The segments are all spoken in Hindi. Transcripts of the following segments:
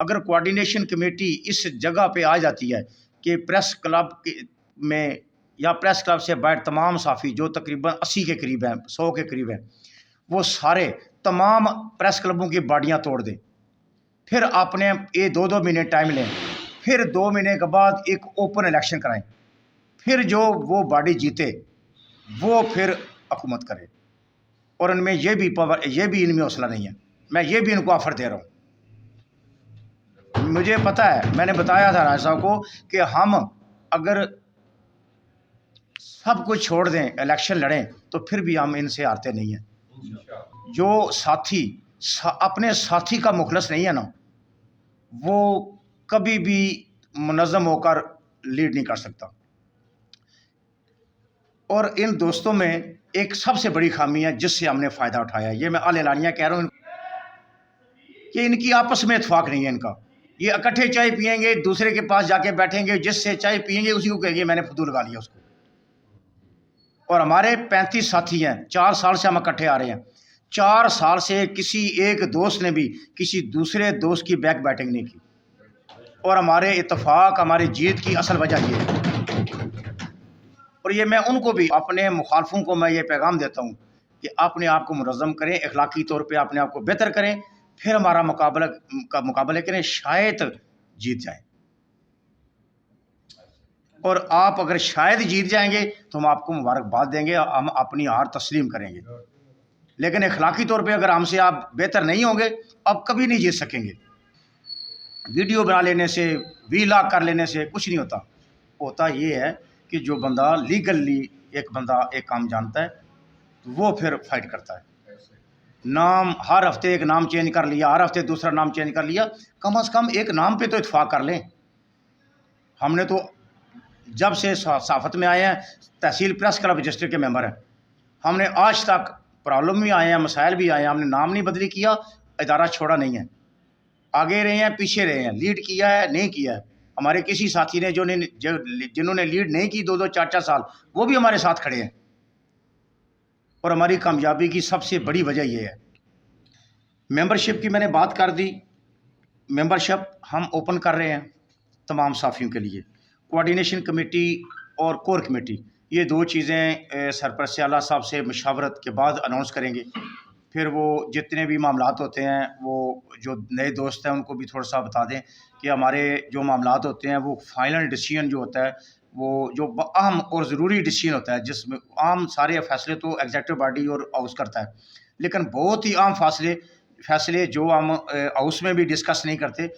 अगर कोऑर्डिनेशन कमेटी इस जगह पे आ जाती है कि प्रेस क्लब में या प्रेस क्लब से बाहर तमाम साफ़ी जो तकरीबन 80 के करीब हैं, 100 के करीब हैं, वो सारे तमाम प्रेस क्लबों की बाडियाँ तोड़ दें, फिर आपने ये 2-2 महीने टाइम लें, फिर 2 महीने के बाद एक ओपन इलेक्शन कराएं, फिर जो वो बॉडी जीते वो फिर हुकूमत करे। और इनमें ये भी इनमें हौसला नहीं है। मैं ये भी इनको ऑफ़र दे रहा हूँ। मुझे पता है, मैंने बताया था राज साहब को कि हम अगर सब कुछ छोड़ दें, इलेक्शन लड़ें, तो फिर भी हम इनसे हारते नहीं हैं। जो साथी अपने साथी का मुखलस नहीं है ना, वो कभी भी मुनज़्ज़म होकर लीड नहीं कर सकता। और इन दोस्तों में एक सबसे बड़ी खामी है जिससे हमने फ़ायदा उठाया है। ये मैं आल-एलानिया कह रहा हूँ कि इनकी आपस में इत्तेफाक नहीं है इनका। ये इकट्ठे चाय पिएंगे, दूसरे के पास जाके बैठेंगे, जिससे चाय पिएंगे उसी को कहेंगे मैंने फुदू लगा लिया उसको। और हमारे 35 साथी हैं, 4 साल से हम इकट्ठे आ रहे हैं। 4 साल से किसी एक दोस्त ने भी किसी दूसरे दोस्त की बैक बैटिंग नहीं की। और हमारे इत्तेफाक, हमारी जीत की असल वजह ये है। और ये मैं उनको भी, अपने मुखालफों को मैं ये पैगाम देता हूँ कि अपने आप को मुनज़्ज़म करें, अखलाकी तौर पे अपने आप को बेहतर करें, फिर हमारा मुकाबला करें, शायद जीत जाएं। और आप अगर शायद जीत जाएंगे तो हम आपको मुबारकबाद देंगे, हम अपनी हार तस्लीम करेंगे। लेकिन अखलाकी तौर पे अगर हमसे आप बेहतर नहीं होंगे, आप कभी नहीं जीत सकेंगे। वीडियो बना लेने से, वीलॉग कर लेने से कुछ नहीं होता। होता ये है कि जो बंदा लीगली एक बंदा एक काम जानता है, वो फिर फाइट करता है। नाम हर हफ्ते एक नाम चेंज कर लिया, हर हफ्ते दूसरा नाम चेंज कर लिया, कम से कम एक नाम पे तो इत्तेफाक कर लें। हमने तो जब से सहाफ़त में आए हैं, तहसील प्रेस क्लब रजिस्टर के मेंबर हैं, हमने आज तक प्रॉब्लम भी आए हैं, मसाइल भी आए हैं, हमने नाम नहीं बदली किया, इदारा छोड़ा नहीं है। आगे रहे हैं, पीछे रहे हैं, लीड किया है, नहीं किया है। हमारे किसी साथी ने जिन्होंने लीड नहीं की 2-2, 4-4 साल, वो भी हमारे साथ खड़े हैं। और हमारी कामयाबी की सबसे बड़ी वजह ये है। मेंबरशिप की मैंने बात कर दी। मेंबरशिप हम ओपन कर रहे हैं तमाम साफ़ियों के लिए। कोऑर्डिनेशन कमेटी और कोर कमेटी, ये 2 चीज़ें सरपरस्त आला साहब से मशावरत के बाद अनाउंस करेंगे। फिर वो जितने भी मामलात होते हैं, वो जो नए दोस्त हैं उनको भी थोड़ा सा बता दें कि हमारे जो मामलात होते हैं, वो फाइनल डिसीजन जो होता है, वो जो अहम और ज़रूरी डिसीजन होता है, जिसमें आम सारे फ़ैसले तो एग्जीक्यूटिव बॉडी और हाउस करता है, लेकिन बहुत ही अहम फ़ैसले जो हम हाउस में भी डिस्कस नहीं करते,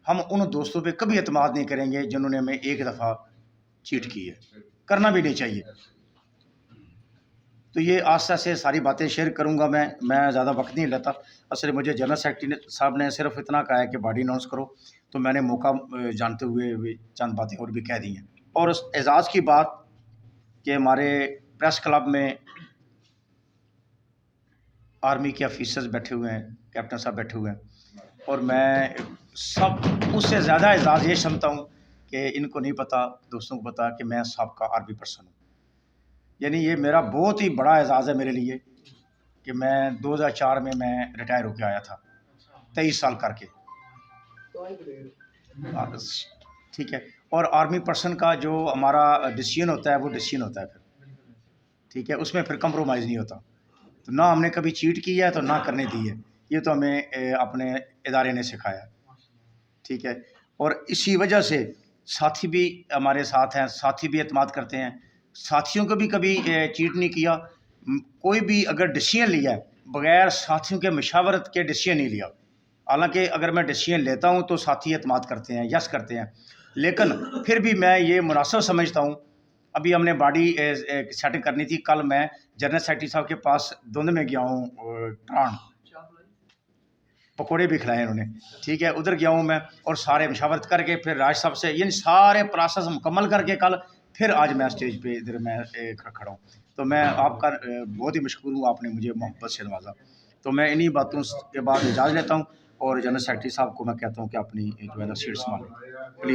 हम उन दोस्तों पे कभी एतमाद नहीं करेंगे जिन्होंने हमें एक दफ़ा चीट की है। करना भी नहीं चाहिए। तो ये आस्ता से सारी बातें शेयर करूँगा मैं ज़्यादा वक्त नहीं लेता। असल मुझे जनरल सेक्रेटरी साहब ने सिर्फ इतना कहा है कि बॉडी अनाउंस करो, तो मैंने मौका जानते हुए भी चंद बातें और भी कह दी हैं। और उस एजाज़ की बात कि हमारे प्रेस क्लब में आर्मी के ऑफिसर्स बैठे हुए हैं, कैप्टन साहब बैठे हुए हैं, और मैं सब उससे ज़्यादा एजाज़ ये समझता हूँ कि इनको नहीं पता, दोस्तों को पता कि मैं साबका आर्मी पर्सन हूँ। यानी ये मेरा बहुत ही बड़ा एजाज़ है मेरे लिए कि मैं 2004 में मैं रिटायर होकर आया था, 23 साल करके। ठीक है। और आर्मी पर्सन का जो हमारा डिसीजन होता है, वो डिसीजन होता है फिर, ठीक है, उसमें फिर कंप्रोमाइज़ नहीं होता। तो ना हमने कभी चीट की है, तो ना करने दी है। ये तो हमें अपने इदारे ने सिखाया है, ठीक है। और इसी वजह से साथी भी हमारे साथ हैं, साथी भी एतमाद करते हैं। साथियों को भी कभी चीट नहीं किया। कोई भी अगर डिसीजन लिया है, बग़ैर साथियों के मशावरत के डिसीजन नहीं लिया। हालांकि अगर मैं डिसीजन लेता हूं तो साथी एतमाद करते हैं, यस करते हैं, लेकिन फिर भी मैं ये मुनासिब समझता हूं। अभी हमने बॉडी सेटिंग करनी थी, कल मैं जनरल सेक्रेटरी साहब के पास धुंध में गया हूँ, प्राण पकौड़े भी खिलाए इन्होंने, ठीक है, उधर गया हूँ मैं, और सारे मशावरत करके फिर राज साहब से इन सारे प्रोसेस मुकम्मल करके कल फिर आज मैं स्टेज पे इधर मैं खड़ा हूँ। तो मैं आपका बहुत ही मशकूर हूँ, आपने मुझे मोहब्बत से नवाजा। तो मैं इन्हीं बातों के बाद इजाज़त लेता हूँ, और जनरल सेक्रेटरी साहब को मैं कहता हूँ कि अपनी जो है ना सीट संभालें।